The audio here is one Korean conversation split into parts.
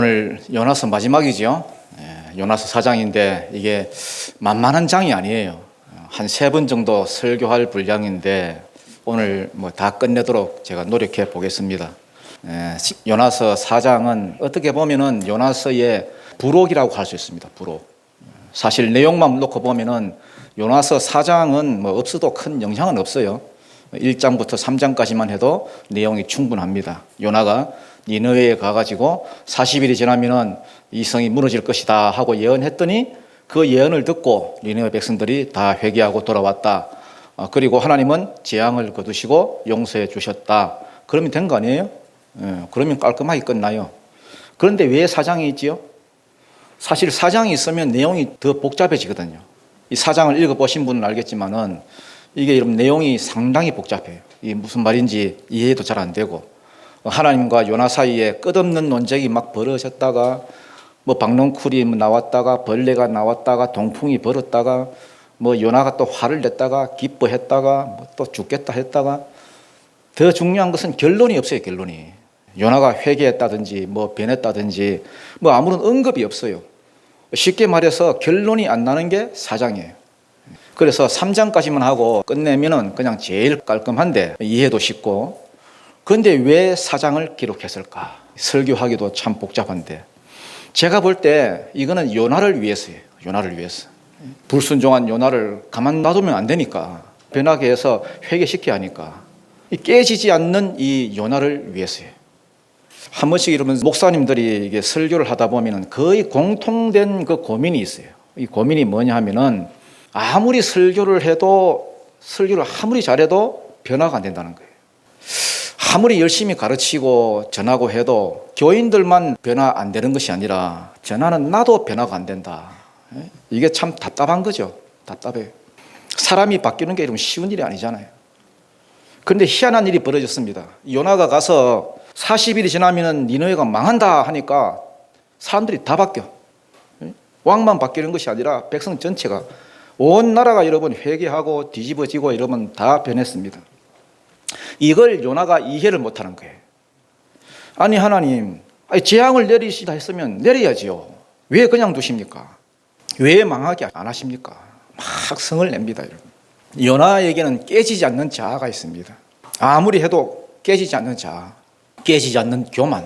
오늘 요나서 마지막이죠. 요나서 4장인데 이게 만만한 장이 아니에요. 한 3번 정도 설교할 분량인데 오늘 다 끝내도록 제가 노력해 보겠습니다. 요나서 4장은 어떻게 보면은 요나서의 부록이라고 할 수 있습니다. 부록. 사실 내용만 놓고 보면은 요나서 4장은 없어도 큰 영향은 없어요. 1장부터 3장까지만 해도 내용이 충분합니다. 요나가 니느웨에 가가지고 40일이 지나면은 이 성이 무너질 것이다 하고 예언했더니 그 예언을 듣고 니느웨 백성들이 다 회개하고 돌아왔다. 그리고 하나님은 재앙을 거두시고 용서해 주셨다. 그러면 된 거 아니에요? 그러면 깔끔하게 끝나요. 그런데 왜 4장이 있지요? 사실 4장이 있으면 내용이 더 복잡해지거든요. 이 4장을 읽어보신 분은 알겠지만은 이게 여러분 내용이 상당히 복잡해요. 이게 무슨 말인지 이해도 잘 안 되고 하나님과 요나 사이에 끝없는 논쟁이 막 벌어졌다가 박농쿨이 나왔다가 벌레가 나왔다가 동풍이 불었다가 요나가 또 화를 냈다가 기뻐했다가 또 죽겠다 했다가 더 중요한 것은 결론이 없어요. 결론이 요나가 회개했다든지 변했다든지 아무런 언급이 없어요. 쉽게 말해서 결론이 안 나는 게 4장이에요. 그래서 3장까지만 하고 끝내면은 그냥 제일 깔끔한데 이해도 쉽고, 그런데 왜 4장을 기록했을까? 설교하기도 참 복잡한데 제가 볼 때 이거는 요나를 위해서예요. 요나를 위해서. 불순종한 요나를 가만 놔두면 안 되니까, 변하게 해서 회개시켜야 하니까, 깨지지 않는 이 요나를 위해서예요. 한 번씩 이러면 목사님들이 이게 설교를 하다 보면 거의 공통된 그 고민이 있어요. 이 고민이 뭐냐 하면은 아무리 설교를 해도, 설교를 아무리 잘해도 변화가 안 된다는 거예요. 아무리 열심히 가르치고 전하고 해도 교인들만 변화 안 되는 것이 아니라 전하는 나도 변화가 안 된다. 이게 참 답답한 거죠. 답답해요. 사람이 바뀌는 게 이러면 쉬운 일이 아니잖아요. 그런데 희한한 일이 벌어졌습니다. 요나가 가서 40일이 지나면 니느웨가 망한다 하니까 사람들이 다 바뀌어. 왕만 바뀌는 것이 아니라 백성 전체가, 온 나라가 여러분 회개하고 뒤집어지고 이러면 다 변했습니다. 이걸 요나가 이해를 못하는 거예요. 아니 하나님, 재앙을 내리시다 했으면 내려야지요. 왜 그냥 두십니까? 왜 망하게 안 하십니까? 막 성을 냅니다. 여러분. 요나에게는 깨지지 않는 자아가 있습니다. 아무리 해도 깨지지 않는 자아, 깨지지 않는 교만.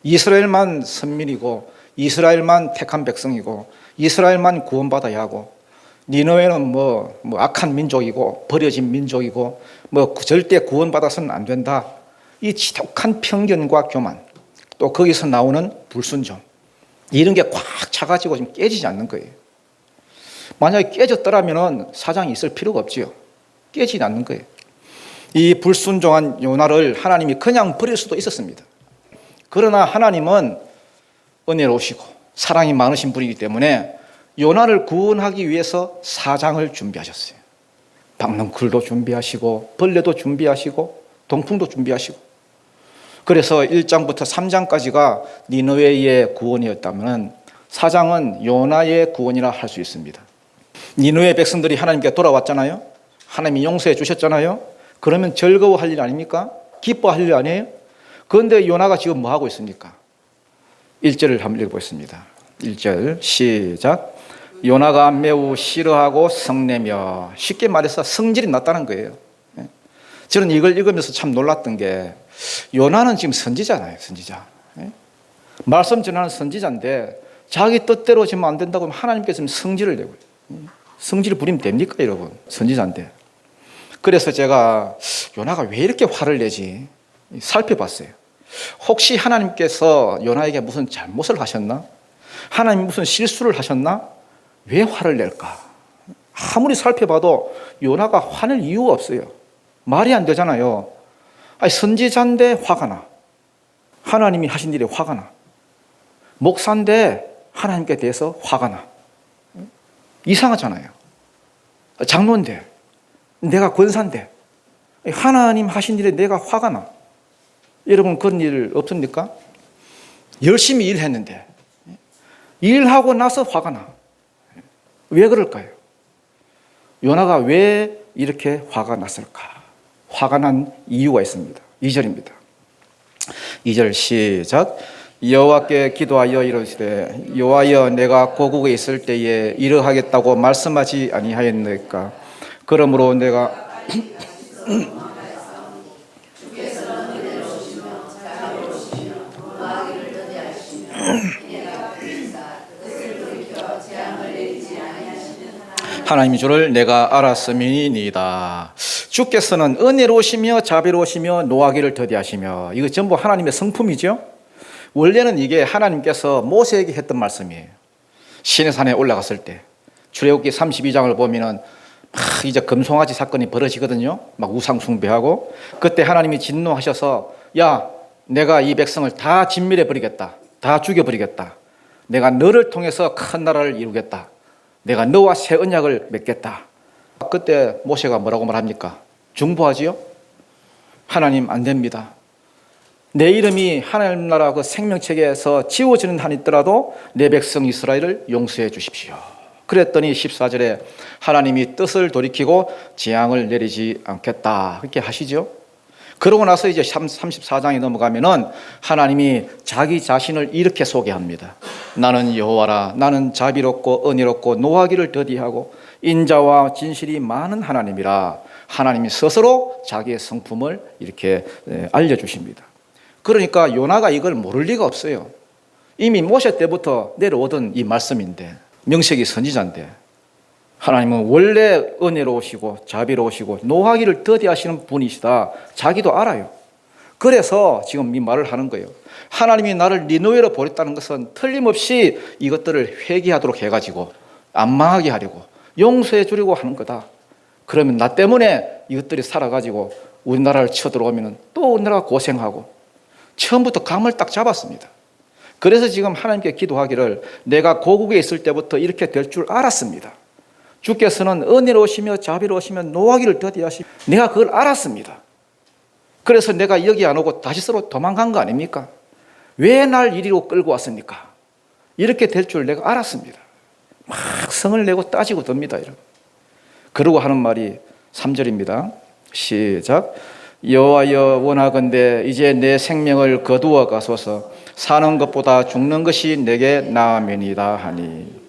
이스라엘만 선민이고 이스라엘만 택한 백성이고 이스라엘만 구원받아야 하고 니느웨는 악한 민족이고 버려진 민족이고 절대 구원받아서는 안 된다. 이 지독한 편견과 교만, 또 거기서 나오는 불순종, 이런 게 꽉 차가지고 지금 깨지지 않는 거예요. 만약에 깨졌더라면 4장이 있을 필요가 없지요. 깨지지 않는 거예요. 이 불순종한 요나를 하나님이 그냥 버릴 수도 있었습니다. 그러나 하나님은 은혜로우시고 사랑이 많으신 분이기 때문에 요나를 구원하기 위해서 4장을 준비하셨어요. 박넝쿨도 준비하시고 벌레도 준비하시고 동풍도 준비하시고, 그래서 1장부터 3장까지가 니느웨의 구원이었다면 4장은 요나의 구원이라 할 수 있습니다. 니느웨 백성들이 하나님께 돌아왔잖아요. 하나님이 용서해 주셨잖아요. 그러면 즐거워할 일 아닙니까? 기뻐할 일 아니에요? 그런데 요나가 지금 뭐 하고 있습니까? 1절을 한번 읽어보겠습니다. 1절 시작. 요나가 매우 싫어하고 성내며, 쉽게 말해서 성질이 났다는 거예요. 저는 이걸 읽으면서 참 놀랐던 게, 요나는 지금 선지자잖아요. 선지자. 말씀 전하는 선지자인데 자기 뜻대로 지금 안 된다고 하면 하나님께서 지금 성질을 내고, 성질을 부리면 됩니까 여러분? 선지자인데. 그래서 제가 요나가 왜 이렇게 화를 내지 살펴봤어요. 혹시 하나님께서 요나에게 무슨 잘못을 하셨나? 하나님 무슨 실수를 하셨나? 왜 화를 낼까? 아무리 살펴봐도 요나가 화낼 이유가 없어요. 말이 안 되잖아요. 선지자인데 화가 나. 하나님이 하신 일에 화가 나. 목사인데 하나님께 대해서 화가 나. 이상하잖아요. 장로인데, 내가 권사인데 하나님 하신 일에 내가 화가 나. 여러분 그런 일 없습니까? 열심히 일했는데 일하고 나서 화가 나. 왜 그럴까요? 요나가 왜 이렇게 화가 났을까? 화가 난 이유가 있습니다. 2절입니다. 2절 시작. 여호와께 기도하여 이르시되 여호와여 내가 고국에 있을 때에 이러하겠다고 말씀하지 아니하였나이까. 그러므로 내가 하나님 주를 내가 알았음이니이다. 주께서는 은혜로우시며 자비로우시며 노하기를 더디하시며, 이거 전부 하나님의 성품이죠. 원래는 이게 하나님께서 모세에게 했던 말씀이에요. 시내산에 올라갔을 때 출애굽기 32장을 보면은 막 이제 금송아지 사건이 벌어지거든요. 막 우상 숭배하고, 그때 하나님이 진노하셔서 야 내가 이 백성을 다 진멸해 버리겠다, 다 죽여버리겠다, 내가 너를 통해서 큰 나라를 이루겠다, 내가 너와 새 언약을 맺겠다. 그때 모세가 뭐라고 말합니까? 중보하지요? 하나님 안 됩니다. 내 이름이 하나님 나라 그 생명책에서 지워지는 한이 있더라도 내 백성 이스라엘을 용서해 주십시오. 그랬더니 14절에 하나님이 뜻을 돌이키고 재앙을 내리지 않겠다 그렇게 하시죠. 그러고 나서 이제 34장에 넘어가면은 하나님이 자기 자신을 이렇게 소개합니다. 나는 여호와라. 나는 자비롭고 은혜롭고 노하기를 더디하고 인자와 진실이 많은 하나님이라. 하나님이 스스로 자기의 성품을 이렇게 알려주십니다. 그러니까 요나가 이걸 모를 리가 없어요. 이미 모세 때부터 내려오던 이 말씀인데, 명색이 선지자인데 하나님은 원래 은혜로우시고 자비로우시고 노하기를 더디하시는 분이시다. 자기도 알아요. 그래서 지금 이 말을 하는 거예요. 하나님이 나를 니느웨로 보냈다는 것은 틀림없이 이것들을 회개하도록 해가지고 안 망하게 하려고, 용서해 주려고 하는 거다. 그러면 나 때문에 이것들이 살아가지고 우리나라를 쳐들어오면 또 우리나라가 고생하고, 처음부터 감을 딱 잡았습니다. 그래서 지금 하나님께 기도하기를 내가 고국에 있을 때부터 이렇게 될 줄 알았습니다. 주께서는 은혜로우시며 자비로우시며 노하기를 더디하시며 내가 그걸 알았습니다. 그래서 내가 여기 안 오고 다시스로 도망간 거 아닙니까? 왜 날 이리로 끌고 왔습니까? 이렇게 될 줄 내가 알았습니다. 막 성을 내고 따지고 듭니다, 여러분. 그러고 하는 말이 3절입니다. 시작. 여호와여 원하건대 이제 내 생명을 거두어 가소서. 사는 것보다 죽는 것이 내게 나으면이다 하니.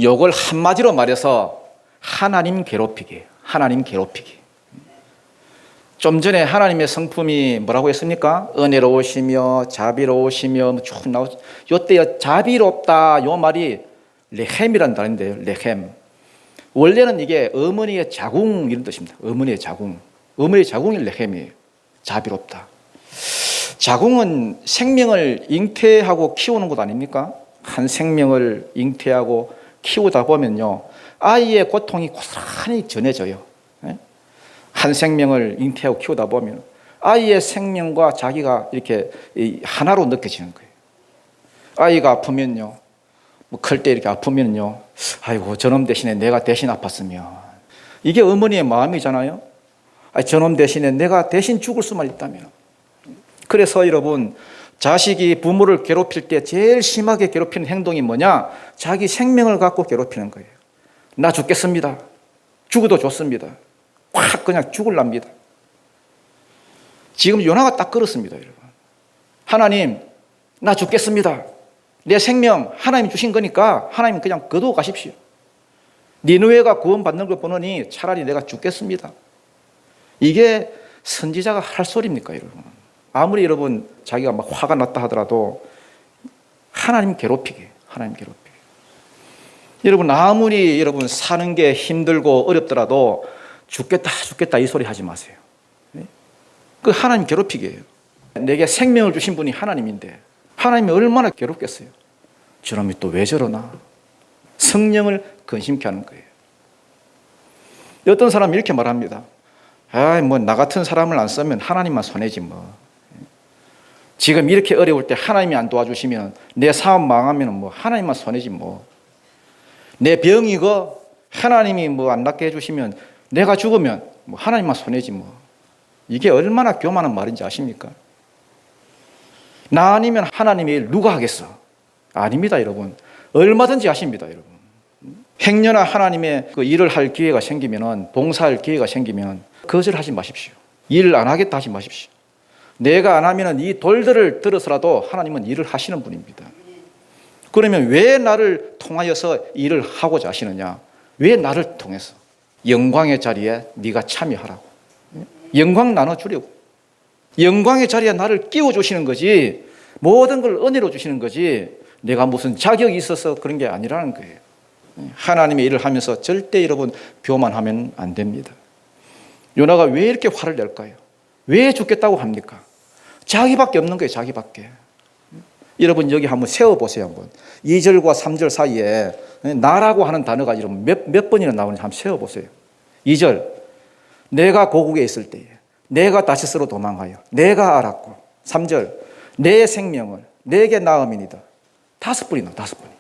요걸 한마디로 말해서 하나님 괴롭히기, 하나님 괴롭히기. 좀 전에 하나님의 성품이 뭐라고 했습니까? 은혜로우시며 자비로우시며 쭉 나오죠. 요때 자비롭다 요 말이 레헴이라는 단어인데요. 레헴. 원래는 이게 어머니의 자궁 이런 뜻입니다. 어머니의 자궁. 어머니의 자궁이 레헴이에요. 자비롭다. 자궁은 생명을 잉태하고 키우는 것 아닙니까? 한 생명을 잉태하고 키우다 보면요, 아이의 고통이 고스란히 전해져요. 한 생명을 잉태하고 키우다 보면 아이의 생명과 자기가 이렇게 하나로 느껴지는 거예요. 아이가 아프면요, 뭐 클 때 이렇게 아프면요, 아이고 저놈 대신에 내가 대신 아팠으면, 이게 어머니의 마음이잖아요. 저놈 대신에 내가 대신 죽을 수만 있다면. 그래서 여러분, 자식이 부모를 괴롭힐 때 제일 심하게 괴롭히는 행동이 뭐냐? 자기 생명을 갖고 괴롭히는 거예요. 나 죽겠습니다. 죽어도 좋습니다. 확 그냥 죽을랍니다. 지금 요나가 딱 그렇습니다, 여러분. 하나님, 나 죽겠습니다. 내 생명 하나님 주신 거니까 하나님 그냥 거두어 가십시오. 니느웨가 구원받는 걸 보느니 차라리 내가 죽겠습니다. 이게 선지자가 할 소리입니까, 여러분? 아무리 여러분 자기가 막 화가 났다 하더라도 하나님 괴롭히게, 하나님 괴롭히게. 여러분 아무리 여러분 사는 게 힘들고 어렵더라도 죽겠다 죽겠다 이 소리 하지 마세요. 그 하나님 괴롭히게요. 내게 생명을 주신 분이 하나님인데 하나님이 얼마나 괴롭겠어요. 저놈이 또 왜 저러나. 성령을 근심케 하는 거예요. 어떤 사람이 이렇게 말합니다. 뭐 나 같은 사람을 안 쓰면 하나님만 손해지 뭐. 지금 이렇게 어려울 때 하나님이 안 도와주시면, 내 사업 망하면 뭐 하나님만 손해지 뭐. 내 병이 이거 하나님이 뭐 안 낫게 해주시면, 내가 죽으면 뭐 하나님만 손해지 뭐. 이게 얼마나 교만한 말인지 아십니까? 나 아니면 하나님의 일 누가 하겠어? 아닙니다, 여러분. 얼마든지 하십니다, 여러분. 행여나 하나님의 그 일을 할 기회가 생기면, 봉사할 기회가 생기면 거절하지 마십시오. 일 안 하겠다 하지 마십시오. 내가 안 하면 이 돌들을 들어서라도 하나님은 일을 하시는 분입니다. 그러면 왜 나를 통하여서 일을 하고자 하시느냐? 왜 나를 통해서? 영광의 자리에 네가 참여하라고. 영광 나눠주려고. 영광의 자리에 나를 끼워주시는 거지, 모든 걸 은혜로 주시는 거지, 내가 무슨 자격이 있어서 그런 게 아니라는 거예요. 하나님의 일을 하면서 절대 여러분 교만하면 안 됩니다. 요나가 왜 이렇게 화를 낼까요? 왜 죽겠다고 합니까? 자기밖에 없는 거예요. 자기밖에. 여러분 여기 한번 세워보세요. 한번 2절과 3절 사이에 나라고 하는 단어가 여러분 몇 번이나 나오는지 한번 세워보세요. 2절, 내가 고국에 있을 때에 내가 다시스로 도망하여 내가 알았고. 3절, 내 생명을 내게 낳음이니이다. 5번이나 5번이.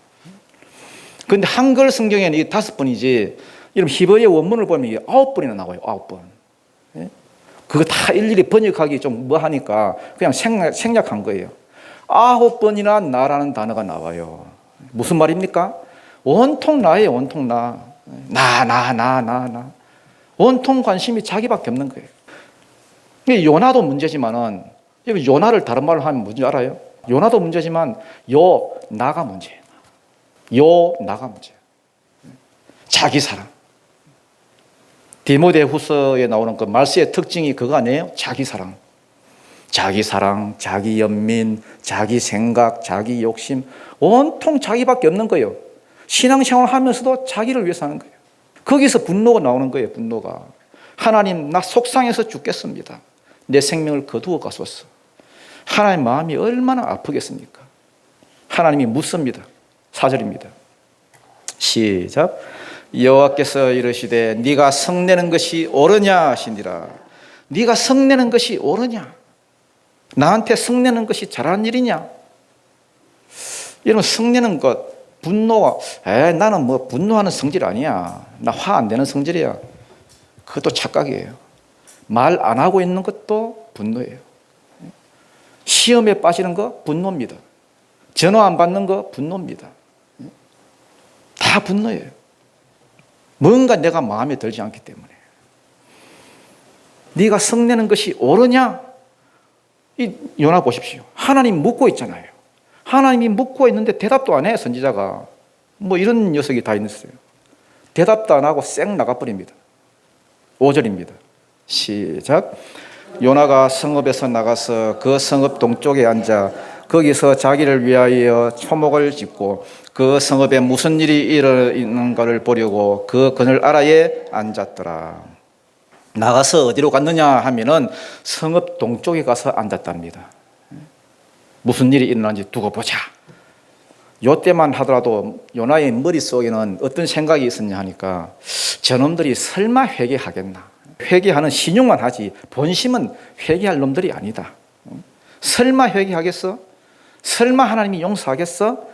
그런데 한글 성경에는 이 5번이지, 여러분 히브리 원문을 보면 이게 9번이나 나와요. 9번. 그거 다 일일이 번역하기 좀 뭐하니까 그냥 생략한 거예요. 9번이나 나라는 단어가 나와요. 무슨 말입니까? 온통 나예요. 온통 나. 나. 온통 관심이 자기밖에 없는 거예요. 요나도 문제지만은, 요나를 다른 말로 하면 뭔지 알아요? 요나도 문제지만 나가 문제예요. 나가 문제예요. 자기 사랑. 디모데후서에 나오는 그 말세의 특징이 그거 아니에요? 자기 사랑. 자기 사랑, 자기 연민, 자기 생각, 자기 욕심, 온통 자기밖에 없는 거예요. 신앙생활 하면서도 자기를 위해서 하는 거예요. 거기서 분노가 나오는 거예요. 분노가. 하나님, 나 속상해서 죽겠습니다. 내 생명을 거두어 가소서. 하나님 마음이 얼마나 아프겠습니까? 하나님이 묻습니다. 4절입니다. 시작. 여호와께서 이르시되 네가 성내는 것이 옳으냐 하시니라. 네가 성내는 것이 옳으냐? 나한테 성내는 것이 잘하는 일이냐? 여러분, 성내는 것, 분노가, 나는 뭐 분노하는 성질 아니야. 나 화 안 내는 성질이야. 그것도 착각이에요. 말 안 하고 있는 것도 분노예요. 시험에 빠지는 거 분노입니다. 전화 안 받는 거 분노입니다. 다 분노예요. 뭔가 내가 마음에 들지 않기 때문에. 네가 성내는 것이 옳으냐? 이 요나 보십시오. 하나님 묻고 있잖아요. 하나님이 묻고 있는데 대답도 안 해, 선지자가. 뭐 이런 녀석이 다 있어요. 대답도 안 하고 쌩 나가버립니다. 5절입니다. 시작. 요나가 성읍에서 나가서 그 성읍 동쪽에 앉아 거기서 자기를 위하여 초목을 짓고 그 성읍에 무슨 일이 일어나는가를 보려고 그 그늘 아래에 앉았더라. 나가서 어디로 갔느냐 하면은 성읍 동쪽에 가서 앉았답니다. 무슨 일이 일어나는지 두고 보자. 요때만 하더라도 요나의 머릿속에는 어떤 생각이 있었냐 하니까, 저놈들이 설마 회개하겠나? 회개하는 신용만 하지 본심은 회개할 놈들이 아니다. 설마 회개하겠어? 설마 하나님이 용서하겠어?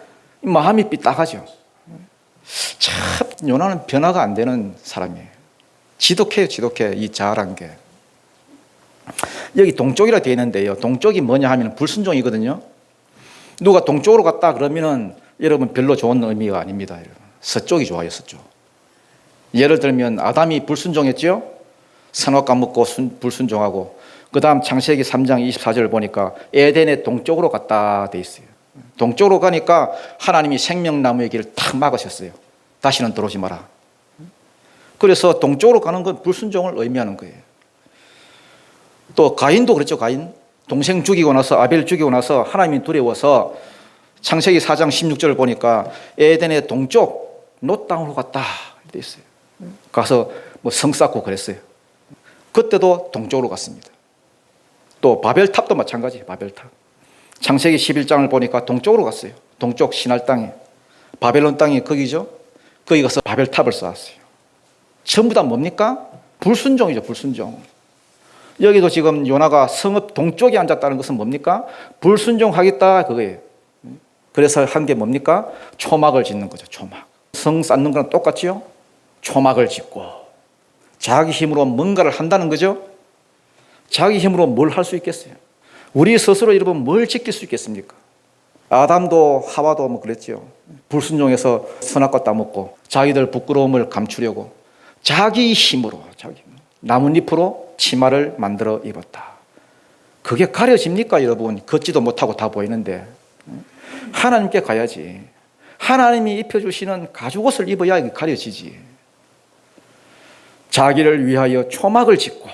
마음이 삐딱하죠. 참 요나는 변화가 안 되는 사람이에요. 지독해요. 지독해. 이 자아란 게. 여기 동쪽이라 되어 있는데요, 동쪽이 뭐냐 하면 불순종이거든요. 누가 동쪽으로 갔다 그러면은 여러분 별로 좋은 의미가 아닙니다. 여러분. 서쪽이 좋아요. 서쪽. 예를 들면 아담이 불순종했죠. 선악 까먹고 불순종하고, 그 다음 창세기 3장 24절 보니까 에덴의 동쪽으로 갔다 돼 있어요. 동쪽으로 가니까 하나님이 생명나무의 길을 탁 막으셨어요. 다시는 들어오지 마라. 그래서 동쪽으로 가는 건 불순종을 의미하는 거예요. 또 가인도 그랬죠. 가인. 동생 죽이고 나서, 아벨 죽이고 나서 하나님이 두려워서 창세기 4장 16절을 보니까 에덴의 동쪽 노 땅으로 갔다 돼 있어요. 가서 뭐 성 쌓고 그랬어요. 그때도 동쪽으로 갔습니다. 또 바벨탑도 마찬가지. 바벨탑. 창세기 11장을 보니까 동쪽으로 갔어요. 동쪽 신할 땅에. 바벨론 땅이 거기죠. 거기 가서 바벨탑을 쌓았어요. 전부 다 뭡니까? 불순종이죠. 불순종. 여기도 지금 요나가 성읍 동쪽에 앉았다는 것은 뭡니까? 불순종하겠다 그거예요. 그래서 한 게 뭡니까? 초막을 짓는 거죠. 초막. 성 쌓는 거랑 똑같지요? 초막을 짓고 자기 힘으로 뭔가를 한다는 거죠. 자기 힘으로 뭘 할 수 있겠어요? 우리 스스로 여러분 뭘 지킬 수 있겠습니까? 아담도 하와도 뭐 그랬죠. 불순종해서 선악과 따먹고 자기들 부끄러움을 감추려고 자기 힘으로, 자기 나뭇잎으로 치마를 만들어 입었다. 그게 가려집니까 여러분? 걷지도 못하고 다 보이는데. 하나님께 가야지. 하나님이 입혀주시는 가죽옷을 입어야 이게 가려지지. 자기를 위하여 초막을 짓고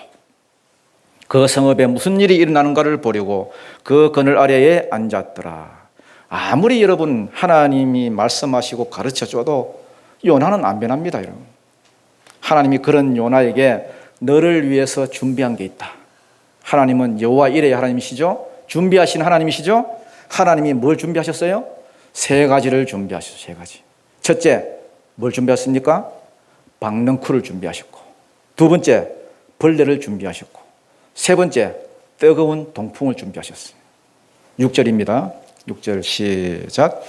그 성읍에 무슨 일이 일어나는가를 보려고 그 그늘 아래에 앉았더라. 아무리 여러분 하나님이 말씀하시고 가르쳐줘도 요나는 안 변합니다. 여러분. 하나님이 그런 요나에게 너를 위해서 준비한 게 있다. 하나님은 여호와 이레의 하나님이시죠. 준비하신 하나님이시죠. 하나님이 뭘 준비하셨어요? 세 가지를 준비하셨어요. 세 가지. 첫째, 뭘 준비하셨습니까? 박능쿨을 준비하셨고, 두 번째, 벌레를 준비하셨고, 세 번째, 뜨거운 동풍을 준비하셨어요. 6절입니다. 6절 시작.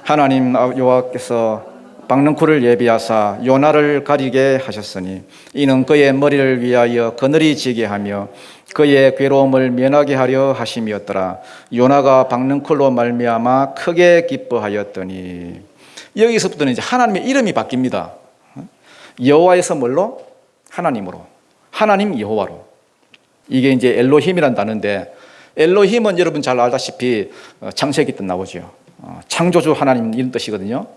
하나님 여호와께서 박능쿨을 예비하사 요나를 가리게 하셨으니 이는 그의 머리를 위하여 그늘이 지게 하며 그의 괴로움을 면하게 하려 하심이었더라. 요나가 박능쿨로 말미암아 크게 기뻐하였더니, 여기서부터는 이제 하나님의 이름이 바뀝니다. 여호와에서 뭘로? 하나님으로. 하나님 여호와로. 이게 이제 엘로힘이라는 단어인데, 엘로힘은 여러분 잘 알다시피 창세기 때 나오죠. 창조주 하나님 이런 뜻이거든요.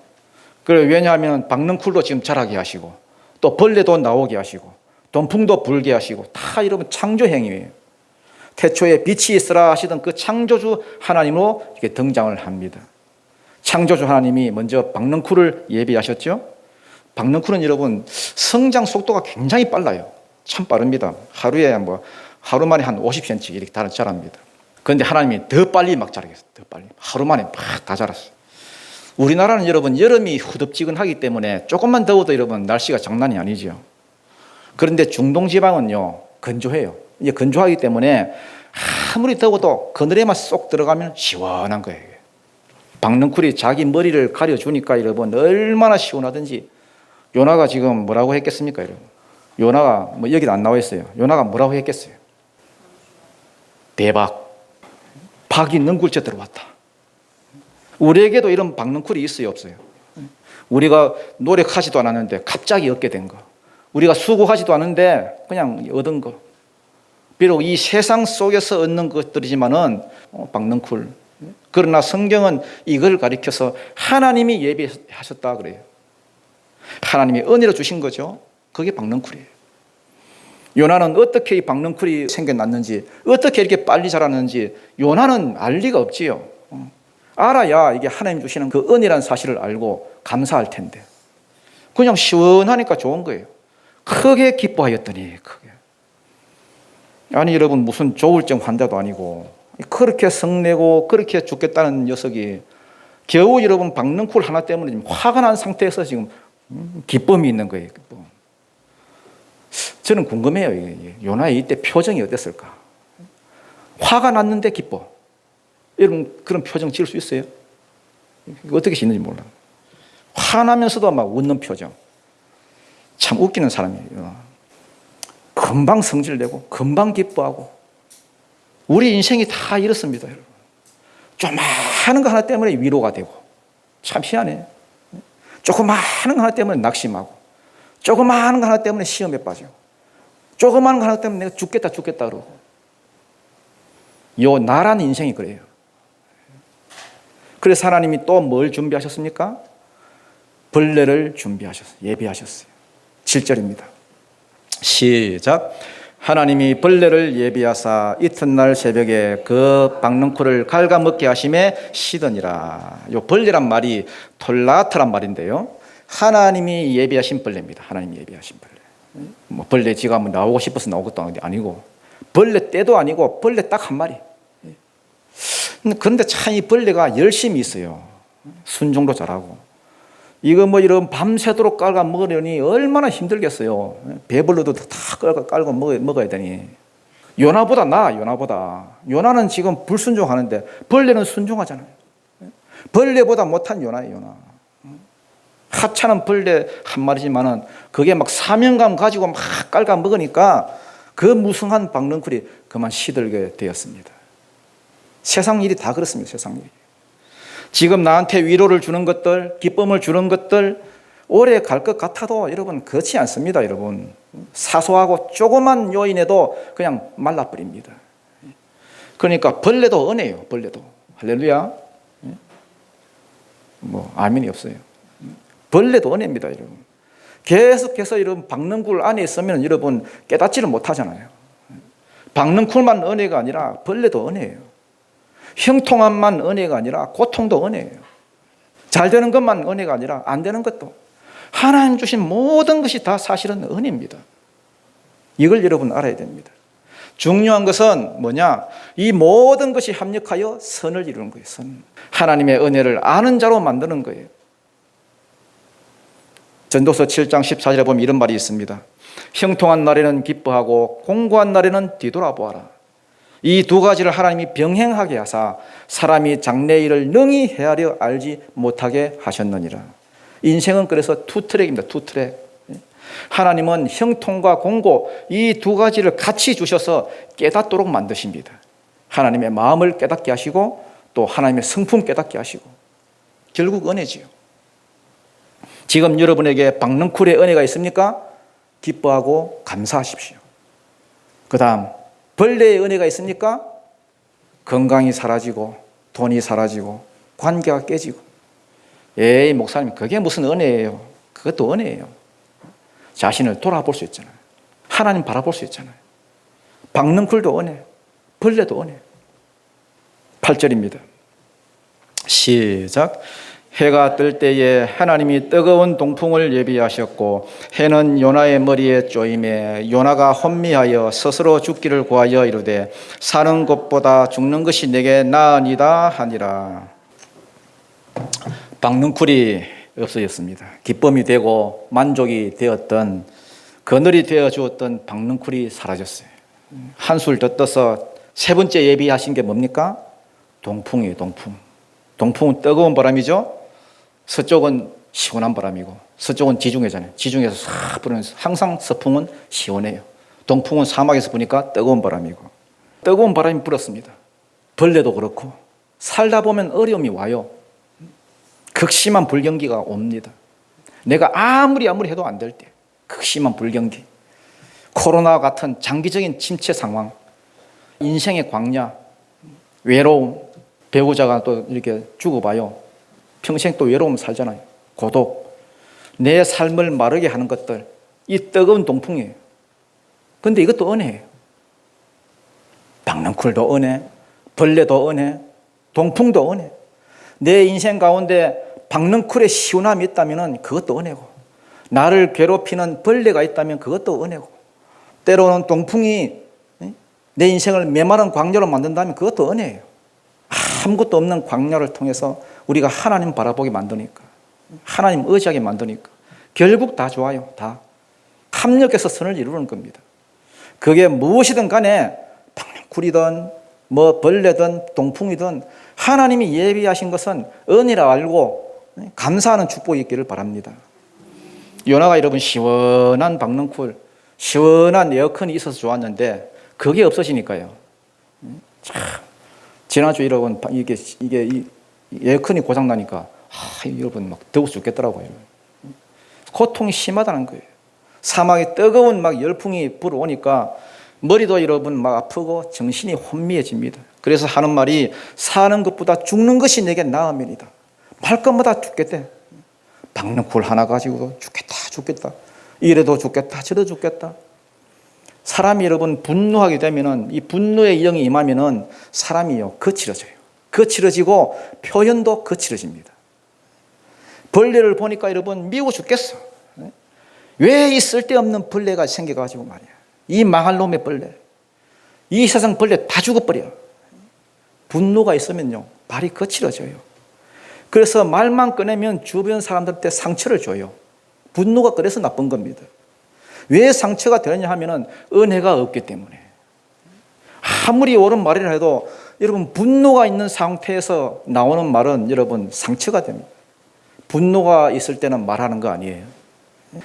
그래, 왜냐하면 박능쿨도 지금 자라게 하시고 또 벌레도 나오게 하시고 동풍도 불게 하시고 다 여러분 창조 행위예요. 태초에 빛이 있으라 하시던 그 창조주 하나님으로 이렇게 등장을 합니다. 창조주 하나님이 먼저 박능쿨을 예비하셨죠. 박능쿨은 여러분 성장 속도가 굉장히 빨라요. 참 빠릅니다. 하루 만에 한 50cm 이렇게 자랍니다. 그런데 하나님이 더 빨리 막 자라게 했어요. 더 빨리. 하루 만에 막 다 자랐어요. 우리나라는 여러분 여름이 후덥지근하기 때문에 조금만 더워도 여러분 날씨가 장난이 아니죠. 그런데 중동 지방은요 건조해요. 이제 건조하기 때문에 아무리 더워도 그늘에만 쏙 들어가면 시원한 거예요. 박능쿨이 자기 머리를 가려주니까 여러분 얼마나 시원하든지. 요나가 지금 뭐라고 했겠습니까 여러분? 요나가 뭐 여기도 안 나와 있어요. 요나가 뭐라고 했겠어요? 대박. 박이 능굴째 들어왔다. 우리에게도 이런 박능쿨이 있어요, 없어요? 우리가 노력하지도 않았는데 갑자기 얻게 된 거. 우리가 수고하지도 않은데 그냥 얻은 거. 비록 이 세상 속에서 얻는 것들이지만은 박능쿨. 그러나 성경은 이걸 가리켜서 하나님이 예비하셨다 그래요. 하나님이 은혜로 주신 거죠. 그게 박능쿨이에요. 요나는 어떻게 이 박능쿨이 생겨났는지, 어떻게 이렇게 빨리 자랐는지 요나는 알 리가 없지요. 알아야 이게 하나님 주시는 그 은혜라는 사실을 알고 감사할 텐데 그냥 시원하니까 좋은 거예요. 크게 기뻐하였더니 크게. 아니 여러분 무슨 조울증 환자도 아니고 그렇게 성내고 그렇게 죽겠다는 녀석이 겨우 여러분 박능쿨 하나 때문에 지금 화가 난 상태에서 지금 기쁨이 있는 거예요. 기쁨. 저는 궁금해요. 요나의 이때 표정이 어땠을까? 화가 났는데 기뻐. 여러분 그런 표정 지을 수 있어요? 어떻게 짓는지 몰라요. 화나면서도 막 웃는 표정. 참 웃기는 사람이에요. 금방 성질내고 금방 기뻐하고. 우리 인생이 다 이렇습니다. 여러분. 조그마한 거 하나 때문에 위로가 되고 참 희한해. 조그마한 거 하나 때문에 낙심하고 조그마한 거 하나 때문에 시험에 빠지고 조그마한 거 하나 때문에 내가 죽겠다 그러고. 요 나란 인생이 그래요. 그래서 하나님이 또 뭘 준비하셨습니까? 벌레를 준비하셨어요. 예비하셨어요. 7절입니다. 시작. 하나님이 벌레를 예비하사 이튿날 새벽에 그 박능쿨을 갉아먹게 하심에 시더니라. 요 벌레란 말이 톨라트란 말인데요. 하나님이 예비하신 벌레입니다. 하나님이 예비하신 벌레. 뭐 벌레 지가 뭐 나오고 싶어서 나온 것도 아니고 벌레 떼도 아니고 벌레 딱 한 마리. 그런데 참 이 벌레가 열심히 있어요. 순종도 잘하고. 이거 뭐 이런 밤새도록 깔아 먹으려니 얼마나 힘들겠어요. 배불러도 다 깔고 먹어야 되니. 요나보다 나아, 요나보다. 요나는 지금 불순종하는데 벌레는 순종하잖아요. 벌레보다 못한 요나예요, 요나. 하찮은 벌레 한 마리지만은 그게 막 사명감 가지고 막 깔아 먹으니까 그 무성한 박능쿨이 그만 시들게 되었습니다. 세상 일이 다 그렇습니다. 세상 일이. 지금 나한테 위로를 주는 것들, 기쁨을 주는 것들 오래 갈 것 같아도 여러분 그렇지 않습니다. 여러분 사소하고 조그만 요인에도 그냥 말라버립니다. 그러니까 벌레도 은혜예요. 벌레도. 할렐루야. 뭐 아멘이 없어요. 벌레도 은혜입니다, 여러분. 계속해서 여러분 박능쿨 안에 있으면 여러분 깨닫지를 못하잖아요. 박능쿨만 은혜가 아니라 벌레도 은혜예요. 형통함만 은혜가 아니라 고통도 은혜예요. 잘 되는 것만 은혜가 아니라 안 되는 것도. 하나님 주신 모든 것이 다 사실은 은혜입니다. 이걸 여러분 알아야 됩니다. 중요한 것은 뭐냐? 이 모든 것이 합력하여 선을 이루는 거예요. 선. 하나님의 은혜를 아는 자로 만드는 거예요. 전도서 7장 14절에 보면 이런 말이 있습니다. 형통한 날에는 기뻐하고 공고한 날에는 뒤돌아보아라. 이 두 가지를 하나님이 병행하게 하사 사람이 장래일을 능히 헤아려 알지 못하게 하셨느니라. 인생은 그래서 투트랙입니다. 투트랙. 하나님은 형통과 공고 이 두 가지를 같이 주셔서 깨닫도록 만드십니다. 하나님의 마음을 깨닫게 하시고 또 하나님의 성품 깨닫게 하시고 결국 은혜지요. 지금 여러분에게 박능쿨의 은혜가 있습니까? 기뻐하고 감사하십시오. 그 다음 벌레의 은혜가 있습니까? 건강이 사라지고 돈이 사라지고 관계가 깨지고. 에이 목사님 그게 무슨 은혜예요? 그것도 은혜예요. 자신을 돌아볼 수 있잖아요. 하나님 바라볼 수 있잖아요. 박능쿨도 은혜, 벌레도 은혜. 8절입니다. 시작. 해가 뜰 때에 하나님이 뜨거운 동풍을 예비하셨고 해는 요나의 머리에 쪼임에 요나가 혼미하여 스스로 죽기를 구하여 이르되 사는 것보다 죽는 것이 내게 나으니라 하니라. 박능쿨이 없어졌습니다. 기쁨이 되고 만족이 되었던 그늘이 되어 주었던 박능쿨이 사라졌어요. 한술 더 떠서 세 번째 예비하신 게 뭡니까? 동풍이에요. 동풍. 동풍은 뜨거운 바람이죠. 서쪽은 시원한 바람이고 서쪽은 지중해잖아요. 지중해에서 싹 부는 항상 서풍은 시원해요. 동풍은 사막에서 부니까 뜨거운 바람이고 뜨거운 바람이 불었습니다. 벌레도 그렇고 살다 보면 어려움이 와요. 극심한 불경기가 옵니다. 내가 아무리 해도 안 될 때 극심한 불경기, 코로나 같은 장기적인 침체 상황, 인생의 광야, 외로움, 배우자가 또 이렇게 죽어봐요. 평생 또 외로움 살잖아요. 고독, 내 삶을 마르게 하는 것들, 이 뜨거운 동풍이에요. 그런데 이것도 은혜예요. 박능쿨도 은혜, 벌레도 은혜, 동풍도 은혜. 내 인생 가운데 박능쿨의 시원함이 있다면 그것도 은혜고, 나를 괴롭히는 벌레가 있다면 그것도 은혜고, 때로는 동풍이 내 인생을 메마른 광야로 만든다면 그것도 은혜예요. 아무것도 없는 광야를 통해서 우리가 하나님 바라보게 만드니까, 하나님 의지하게 만드니까 결국 다 좋아요. 다 합력해서 선을 이루는 겁니다. 그게 무엇이든 간에 박능쿨이든 뭐 벌레든 동풍이든 하나님이 예비하신 것은 은혜라 알고 감사하는 축복이 있기를 바랍니다. 요나가 여러분 시원한 박능쿨, 시원한 에어컨이 있어서 좋았는데 그게 없어지니까요. 참 지난주 여러분 이게 에어컨이 고장 나니까 여러분 막 더워 죽겠더라고요. 고통이 심하다는 거예요. 사막에 뜨거운 막 열풍이 불어오니까 머리도 여러분 막 아프고 정신이 혼미해집니다. 그래서 하는 말이 사는 것보다 죽는 것이 내게 나음이니이다. 말 것마다 죽겠대. 박능쿨 하나 가지고도 죽겠다. 이래도 죽겠다. 저래도 죽겠다. 사람이 여러분 분노하게 되면은 이 분노의 영이 임하면은 사람이요 거칠어져요. 거칠어지고 표현도 거칠어집니다. 벌레를 보니까 여러분 미워 죽겠어. 왜 이 쓸데없는 벌레가 생겨가지고 말이야. 이 망할 놈의 벌레. 이 세상 벌레 다 죽어버려. 분노가 있으면요 발이 거칠어져요. 그래서 말만 꺼내면 주변 사람들한테 상처를 줘요. 분노가 그래서 나쁜 겁니다. 왜 상처가 되느냐 하면은 은혜가 없기 때문에. 아무리 옳은 말이라 해도 여러분 분노가 있는 상태에서 나오는 말은 여러분 상처가 됩니다. 분노가 있을 때는 말하는 거 아니에요.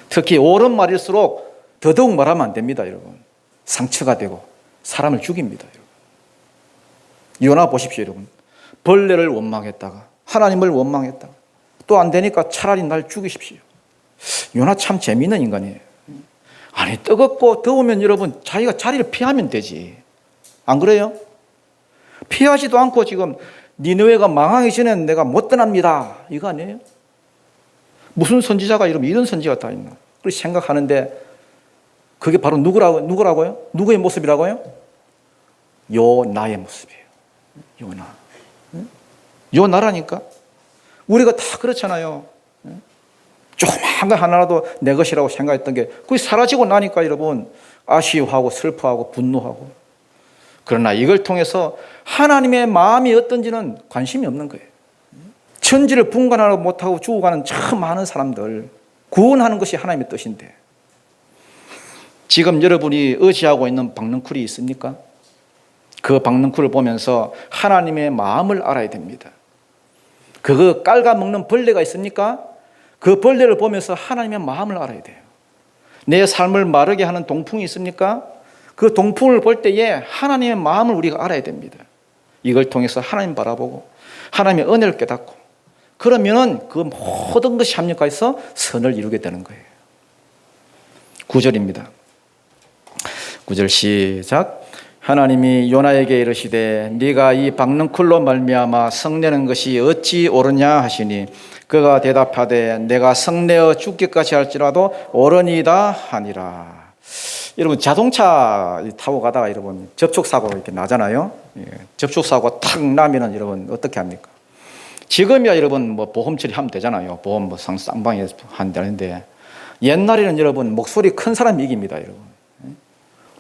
특히 옳은 말일수록 더더욱 말하면 안 됩니다, 여러분. 상처가 되고 사람을 죽입니다, 여러분. 요나 보십시오, 여러분. 벌레를 원망했다가 하나님을 원망했다가 또 안 되니까 차라리 날 죽이십시오. 요나 참 재미있는 인간이에요. 아니 뜨겁고 더우면 여러분 자기가 자리를 피하면 되지. 안 그래요? 피하지도 않고 지금 니느웨가 망하기 전에 내가 못 떠납니다. 이거 아니에요? 무슨 선지자가 이런 선지가 다 있나? 그렇게 생각하는데 그게 바로 누구라고요? 누구의 모습이라고요? 요나의 모습이에요. 요나. 요나라니까. 우리가 다 그렇잖아요. 조그만 거 하나라도 내 것이라고 생각했던 게 그게 사라지고 나니까 여러분 아쉬워하고 슬퍼하고 분노하고. 그러나 이걸 통해서 하나님의 마음이 어떤지는 관심이 없는 거예요. 천지를 분간하지 못하고 죽어가는 참 많은 사람들 구원하는 것이 하나님의 뜻인데 지금 여러분이 의지하고 있는 박넝쿨이 있습니까? 그 박넝쿨을 보면서 하나님의 마음을 알아야 됩니다. 그거 깔아먹는 벌레가 있습니까? 그 벌레를 보면서 하나님의 마음을 알아야 돼요. 내 삶을 마르게 하는 동풍이 있습니까? 그 동풍을 볼 때에 하나님의 마음을 우리가 알아야 됩니다. 이걸 통해서 하나님 바라보고 하나님의 은혜를 깨닫고 그러면은 그 모든 것이 합력해서 선을 이루게 되는 거예요. 9절입니다. 9절 시작. 하나님이 요나에게 이르시되 네가 이 박넝쿨로 말미암아 성내는 것이 어찌 옳으냐 하시니 그가 대답하되 내가 성내어 죽기까지 할지라도 옳으니이다 하니라. 여러분 자동차 타고 가다가 여러분 접촉사고가 이렇게 나잖아요. 접촉사고가 탁 나면은 여러분 어떻게 합니까? 지금이야 여러분 뭐 보험 처리하면 되잖아요. 보험 뭐 쌍방에서 한다는데 옛날에는 여러분 목소리 큰 사람이 이깁니다, 여러분.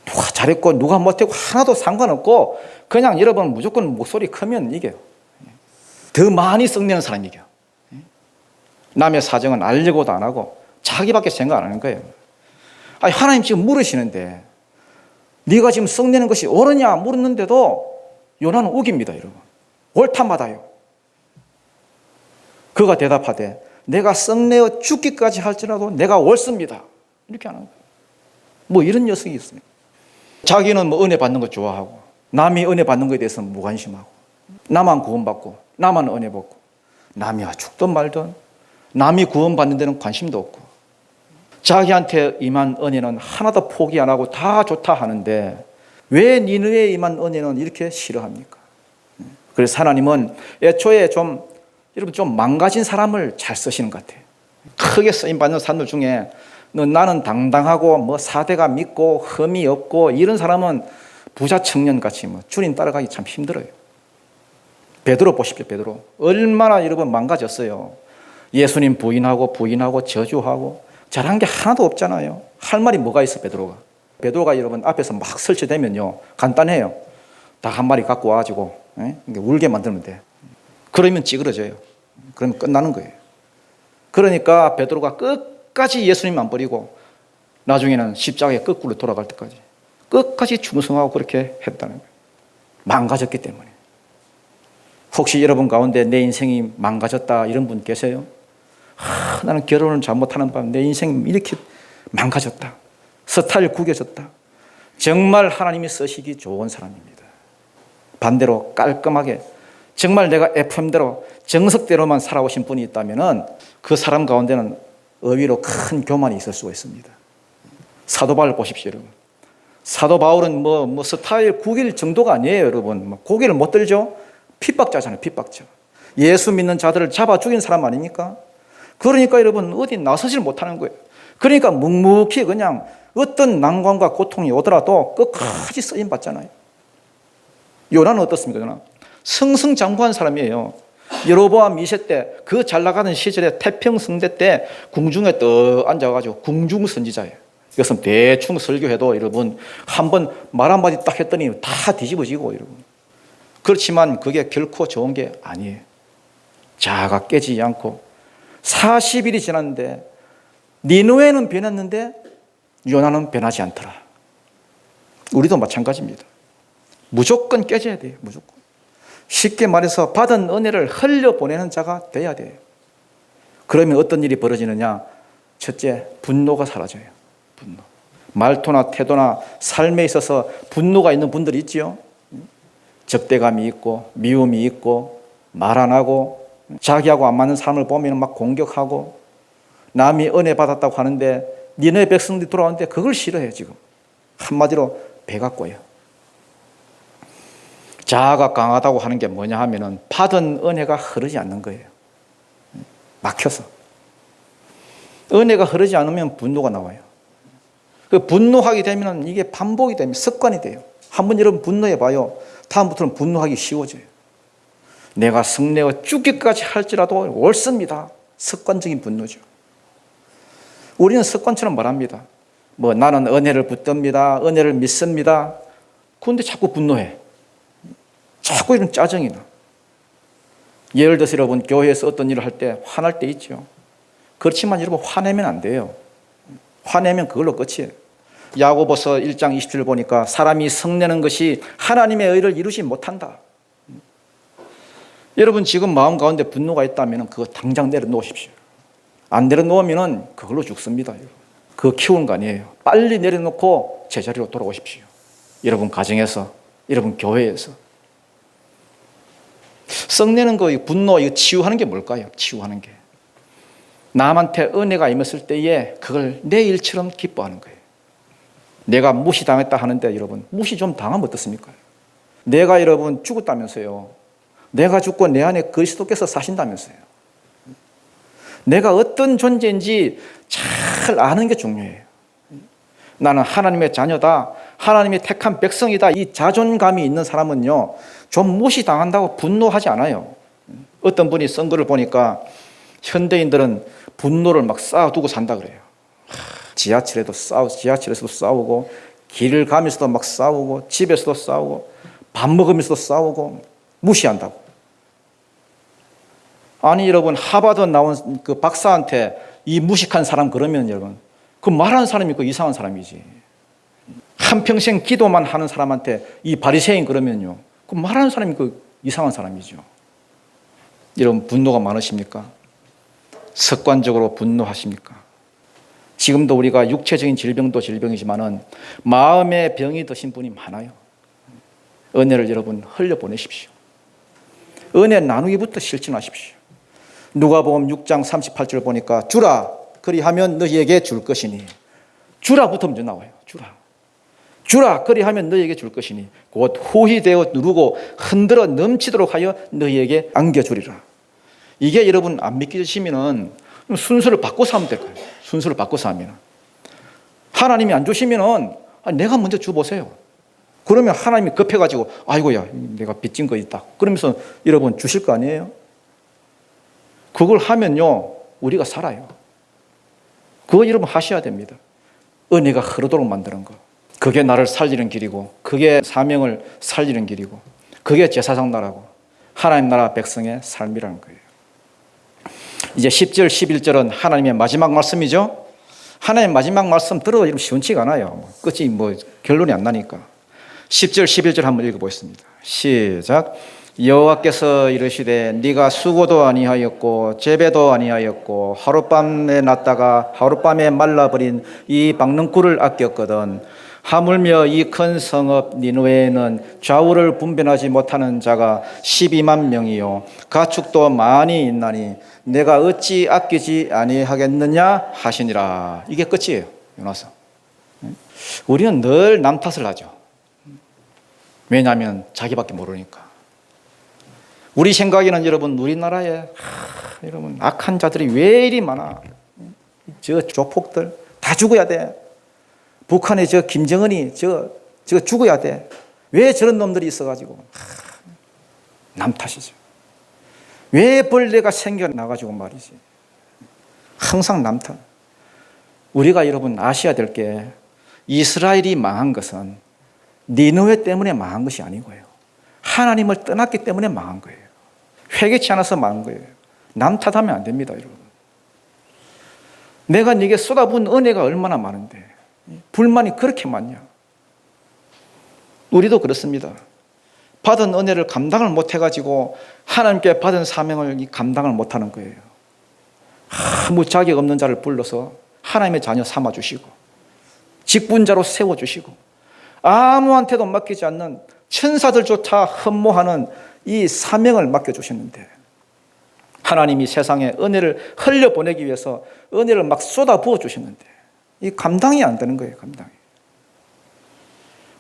누가 잘했고 누가 못했고 하나도 상관없고 그냥 여러분 무조건 목소리 크면 이겨요. 더 많이 썩내는 사람이 이겨요. 남의 사정은 알려고도 안 하고 자기밖에 생각 안 하는 거예요. 아니, 하나님 지금 물으시는데 네가 지금 썩내는 것이 옳으냐 물었는데도 요나는 우깁니다, 여러분. 옳다마다요. 그가 대답하되 내가 썩내어 죽기까지 할지라도 내가 옳습니다. 이렇게 하는 거예요. 뭐 이런 녀석이 있습니다. 자기는 뭐 은혜 받는 거 좋아하고 남이 은혜 받는 것에 대해서는 무관심하고 나만 구원받고 나만 은혜 받고 남이 죽든 말든 남이 구원받는 데는 관심도 없고 자기한테 임한 은혜는 하나도 포기 안 하고 다 좋다 하는데 왜 니느웨에 임한 은혜는 이렇게 싫어합니까? 그래서 하나님은 애초에 여러분 좀 망가진 사람을 잘 쓰시는 것 같아요. 크게 쓰임받는 사람들 중에 나는 당당하고 뭐 사대가 믿고 흠이 없고 이런 사람은 부자 청년같이 뭐 주님 따라가기 참 힘들어요. 베드로 보십시오. 베드로 얼마나 여러분 망가졌어요. 예수님 부인하고 저주하고 잘한 게 하나도 없잖아요. 할 말이 뭐가 있어 베드로가 여러분 앞에서 막 설치되면요 간단해요. 닭 한 마리 갖고 와가지고 울게 만들면 돼. 그러면 찌그러져요. 그러면 끝나는 거예요. 그러니까 베드로가 끝까지 예수님 안 버리고 나중에는 십자가에 거꾸로 돌아갈 때까지 끝까지 충성하고 그렇게 했다는 거예요. 망가졌기 때문에. 혹시 여러분 가운데 내 인생이 망가졌다 이런 분 계세요? 나는 결혼을 잘못하는 바람에 내 인생이 이렇게 망가졌다. 스타일 구겨졌다. 정말 하나님이 쓰시기 좋은 사람입니다. 반대로 깔끔하게 정말 내가 FM대로 정석대로만 살아오신 분이 있다면 그 사람 가운데는 의외로 큰 교만이 있을 수가 있습니다. 사도 바울 보십시오, 여러분. 사도 바울은 뭐 스타일 구길 정도가 아니에요, 여러분. 고개를 못 들죠? 핍박자잖아요, 핍박자. 예수 믿는 자들을 잡아 죽인 사람 아닙니까? 그러니까 여러분 어디 나서질 못하는 거예요. 그러니까 묵묵히 그냥 어떤 난관과 고통이 오더라도 끝까지 쓰임 받잖아요. 요나는 어떻습니까? 요나 승승장구한 사람이에요. 여로보암 2세 때 그 잘 나가는 시절에 태평성대 때 궁중에 떠 앉아가지고 궁중선지자예요. 이것은 대충 설교해도 여러분 한번 말 한마디 딱 했더니 다 뒤집어지고 여러분. 그렇지만 그게 결코 좋은 게 아니에요. 자아가 깨지지 않고 40일이 지났는데 니느웨는 변했는데 요나는 변하지 않더라. 우리도 마찬가지입니다. 무조건 깨져야 돼요. 무조건. 쉽게 말해서 받은 은혜를 흘려보내는 자가 돼야 돼요. 그러면 어떤 일이 벌어지느냐? 첫째, 분노가 사라져요. 분노. 말투나 태도나 삶에 있어서 분노가 있는 분들이 있지요. 적대감이 있고 미움이 있고 말 안 하고 자기하고 안 맞는 사람을 보면 막 공격하고 남이 은혜 받았다고 하는데 니네 백성들이 돌아오는데 그걸 싫어해요. 지금 한마디로 배가 꼬여. 자아가 강하다고 하는 게 뭐냐 하면은 받은 은혜가 흐르지 않는 거예요. 막혀서. 은혜가 흐르지 않으면 분노가 나와요. 그 분노하게 되면 이게 반복이 되면 습관이 돼요. 한번 여러분 분노해 봐요. 다음부터는 분노하기 쉬워져요. 내가 성내어 죽기까지 할지라도 옳습니다. 습관적인 분노죠. 우리는 습관처럼 말합니다. 뭐 나는 은혜를 붙듭니다. 은혜를 믿습니다. 그런데 자꾸 분노해. 자꾸 이런 짜증이 나. 예를 들어서 여러분 교회에서 어떤 일을 할 때 화날 때 있죠. 그렇지만 여러분 화내면 안 돼요. 화내면 그걸로 끝이에요. 야고보서 1장 20절 보니까 사람이 성내는 것이 하나님의 의를 이루지 못한다. 여러분 지금 마음 가운데 분노가 있다면 그거 당장 내려놓으십시오. 안 내려놓으면 그걸로 죽습니다. 그거 키우는 거 아니에요. 빨리 내려놓고 제자리로 돌아오십시오. 여러분 가정에서, 여러분 교회에서. 썩내는 거, 분노, 이거 치유하는 게 뭘까요? 치유하는 게. 남한테 은혜가 임했을 때에 그걸 내 일처럼 기뻐하는 거예요. 내가 무시당했다 하는데 여러분, 무시 좀 당하면 어떻습니까? 내가 여러분 죽었다면서요. 내가 죽고 내 안에 그리스도께서 사신다면서요. 내가 어떤 존재인지 잘 아는 게 중요해요. 나는 하나님의 자녀다. 하나님의 택한 백성이다. 이 자존감이 있는 사람은요, 좀 무시당한다고 분노하지 않아요. 어떤 분이 쓴 글을 보니까 현대인들은 분노를 막 쌓아두고 산다 그래요. 지하철에서도 싸우고, 길을 가면서도 막 싸우고, 집에서도 싸우고, 밥 먹으면서도 싸우고, 무시한다고. 아니 여러분 하버드 나온 그 박사한테 이 무식한 사람 그러면 여러분 그 말하는 사람이 그 이상한 사람이지. 한평생 기도만 하는 사람한테 이 바리새인 그러면요 그 말하는 사람이 그 이상한 사람이죠. 여러분 분노가 많으십니까? 습관적으로 분노하십니까? 지금도 우리가 육체적인 질병도 질병이지만은 마음의 병이 드신 분이 많아요. 은혜를 여러분 흘려보내십시오. 은혜 나누기부터 실천하십시오. 누가복음 6장 38절 보니까 주라 그리하면 너희에게 줄 것이니, 주라부터 먼저 나와요. 주라 그리하면 너희에게 줄 것이니 곧 후히 되어 누르고 흔들어 넘치도록 하여 너희에게 안겨주리라. 이게 여러분 안 믿기시면은 순서를 바꿔서 하면 될 거예요. 순서를 바꿔서 하면 하나님이 안 주시면은 내가 먼저 줘보세요. 그러면 하나님이 급해가지고 아이고야 내가 빚진 거 있다 그러면서 여러분 주실 거 아니에요? 그걸 하면요 우리가 살아요. 그거 여러분 하셔야 됩니다. 은혜가 흐르도록 만드는 거, 그게 나를 살리는 길이고, 그게 사명을 살리는 길이고, 그게 제사장 나라고 하나님 나라 백성의 삶이라는 거예요. 이제 10절 11절은 하나님의 마지막 말씀이죠. 하나님의 마지막 말씀 들어도 이름 시원치가 않아요. 끝이 뭐 결론이 안 나니까. 10절 11절 한번 읽어보겠습니다. 시작. 여호와께서 이르시되 네가 수고도 아니하였고 재배도 아니하였고 하룻밤에 났다가 하룻밤에 말라버린 이 박능굴을 아꼈거든. 하물며 이 큰 성읍 니느웨에는 좌우를 분별하지 못하는 자가 12만 명이요 가축도 많이 있나니 내가 어찌 아끼지 아니하겠느냐 하시니라. 이게 끝이에요. 요나서. 우리는 늘 남 탓을 하죠. 왜냐하면 자기밖에 모르니까. 우리 생각에는 여러분 우리나라에 여러분 악한 자들이 왜 이리 많아. 저 조폭들 다 죽어야 돼. 북한의 저 김정은이 저 죽어야 돼. 왜 저런 놈들이 있어가지고. 남 탓이죠. 왜 벌레가 생겨나가지고 말이지. 항상 남 탓. 우리가 여러분 아셔야 될 게 이스라엘이 망한 것은 니느웨 때문에 망한 것이 아니고요. 하나님을 떠났기 때문에 망한 거예요. 회개치 않아서 망한 거예요. 남 탓하면 안 됩니다, 여러분. 내가 네게 쏟아부은 은혜가 얼마나 많은데 불만이 그렇게 많냐. 우리도 그렇습니다. 받은 은혜를 감당을 못해가지고 하나님께 받은 사명을 감당을 못하는 거예요. 아무 자격 없는 자를 불러서 하나님의 자녀 삼아주시고 직분자로 세워주시고 아무한테도 맡기지 않는 천사들조차 흠모하는 이 사명을 맡겨주셨는데 하나님이 세상에 은혜를 흘려보내기 위해서 은혜를 막 쏟아 부어주셨는데 이 감당이 안 되는 거예요. 감당이.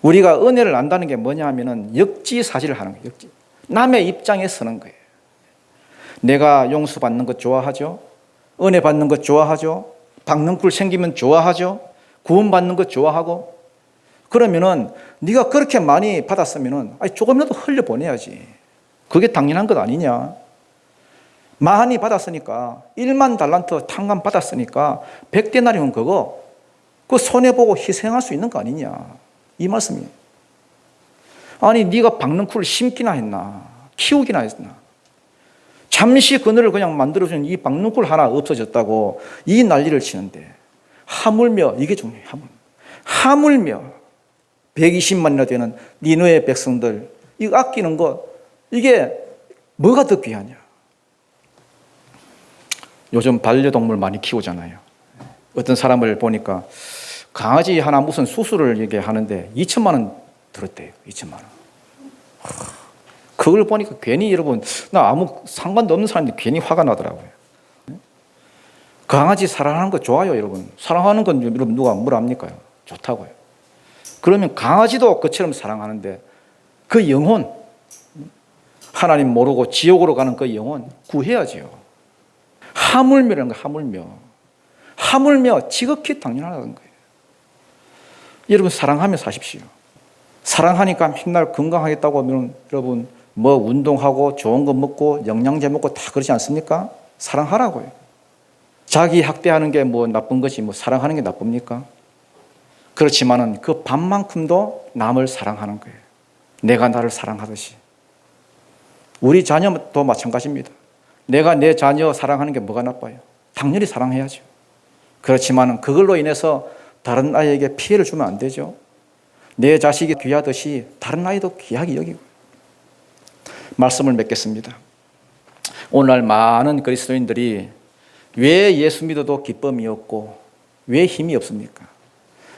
우리가 은혜를 안다는 게 뭐냐 하면은 역지사지를 하는 거예요. 역지. 남의 입장에 서는 거예요. 내가 용서받는 것 좋아하죠? 은혜 받는 것 좋아하죠? 박능쿨 생기면 좋아하죠? 구원받는 것 좋아하고? 그러면은 네가 그렇게 많이 받았으면은 조금이라도 흘려보내야지. 그게 당연한 것 아니냐? 많이 받았으니까 1만 달란트 탕감 받았으니까 100데나리온 그거 그 손해보고 희생할 수 있는 거 아니냐? 이 말씀이에요. 아니 네가 박능쿨을 심기나 했나? 키우기나 했나? 잠시 그늘을 그냥 만들어주는 이 박능쿨 하나 없어졌다고 이 난리를 치는데 하물며 이게 중요해요. 하물며 120만이나 되는 니느웨 백성들 이거 아끼는 거 이게 뭐가 더 귀하냐? 요즘 반려동물 많이 키우잖아요. 어떤 사람을 보니까 강아지 하나 무슨 수술을 이게 하는데 2천만 원 들었대요. 2천만 원. 그걸 보니까 괜히 여러분 나 아무 상관도 없는 사람인데 괜히 화가 나더라고요. 강아지 사랑하는 거 좋아요, 여러분. 사랑하는 건 여러분 누가 뭐라 합니까? 좋다고요. 그러면 강아지도 그처럼 사랑하는데 그 영혼 하나님 모르고 지옥으로 가는 그 영혼 구해야지요. 하물며라는 거 하물며. 하물며 지극히 당연하다는 거예요. 여러분 사랑하며 사십시오. 사랑하니까 맨날 건강하겠다고 하면 여러분 뭐 운동하고 좋은 거 먹고 영양제 먹고 다 그러지 않습니까? 사랑하라고요. 자기 학대하는 게 뭐 나쁜 것이 뭐 사랑하는 게 나쁩니까? 그렇지만은 그 반만큼도 남을 사랑하는 거예요. 내가 나를 사랑하듯이. 우리 자녀도 마찬가지입니다. 내가 내 자녀 사랑하는 게 뭐가 나빠요? 당연히 사랑해야죠. 그렇지만은 그걸로 인해서 다른 아이에게 피해를 주면 안 되죠. 내 자식이 귀하듯이 다른 아이도 귀하게 여기고. 말씀을 맺겠습니다. 오늘날 많은 그리스도인들이 왜 예수 믿어도 기쁨이 없고 왜 힘이 없습니까?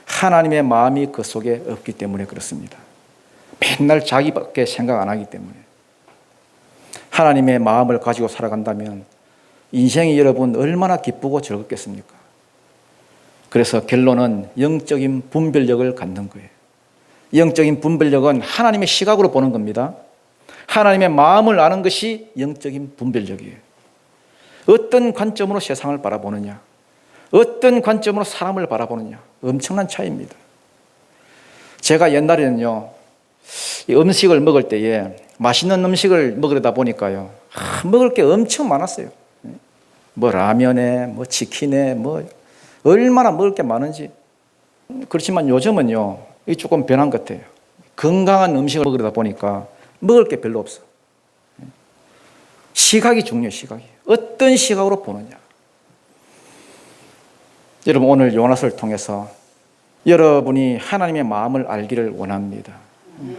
하나님의 마음이 그 속에 없기 때문에 그렇습니다. 맨날 자기밖에 생각 안 하기 때문에. 하나님의 마음을 가지고 살아간다면 인생이 여러분 얼마나 기쁘고 즐겁겠습니까? 그래서 결론은 영적인 분별력을 갖는 거예요. 영적인 분별력은 하나님의 시각으로 보는 겁니다. 하나님의 마음을 아는 것이 영적인 분별력이에요. 어떤 관점으로 세상을 바라보느냐, 어떤 관점으로 사람을 바라보느냐, 엄청난 차이입니다. 제가 옛날에는요, 이 음식을 먹을 때에 맛있는 음식을 먹으려다 보니까요, 먹을 게 엄청 많았어요. 뭐 라면에, 뭐 치킨에, 뭐 얼마나 먹을 게 많은지. 그렇지만 요즘은요, 이 조금 변한 것 같아요. 건강한 음식을 먹으려다 보니까 먹을 게 별로 없어. 시각이 중요해요, 시각이. 어떤 시각으로 보느냐. 여러분 오늘 요나스를 통해서 여러분이 하나님의 마음을 알기를 원합니다.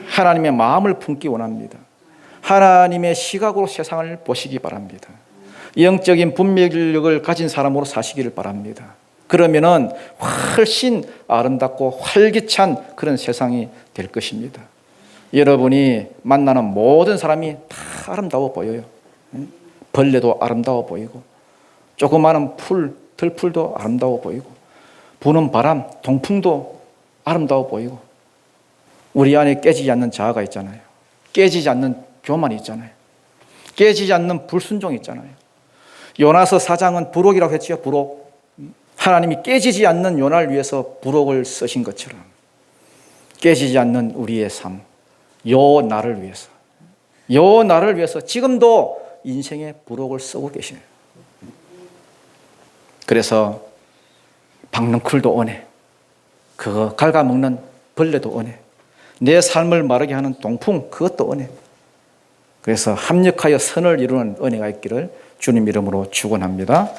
하나님의 마음을 품기 원합니다. 하나님의 시각으로 세상을 보시기 바랍니다. 영적인 분별력을 가진 사람으로 사시기를 바랍니다. 그러면은 훨씬 아름답고 활기찬 그런 세상이 될 것입니다. 여러분이 만나는 모든 사람이 다 아름다워 보여요. 벌레도 아름다워 보이고 조그마한 풀, 들풀도 아름다워 보이고 부는 바람, 동풍도 아름다워 보이고 우리 안에 깨지지 않는 자아가 있잖아요. 깨지지 않는 교만이 있잖아요. 깨지지 않는 불순종이 있잖아요. 요나서 4장은 부록이라고 했지요. 부록. 하나님이 깨지지 않는 요나를 위해서 부록을 쓰신 것처럼 깨지지 않는 우리의 삶, 요 나를 위해서, 요 나를 위해서 지금도 인생의 부록을 쓰고 계시네요. 그래서 박능쿨도 은혜, 그거 갉아먹는 벌레도 은혜, 내 삶을 마르게 하는 동풍 그것도 은혜. 그래서 합력하여 선을 이루는 은혜가 있기를 주님 이름으로 축원합니다.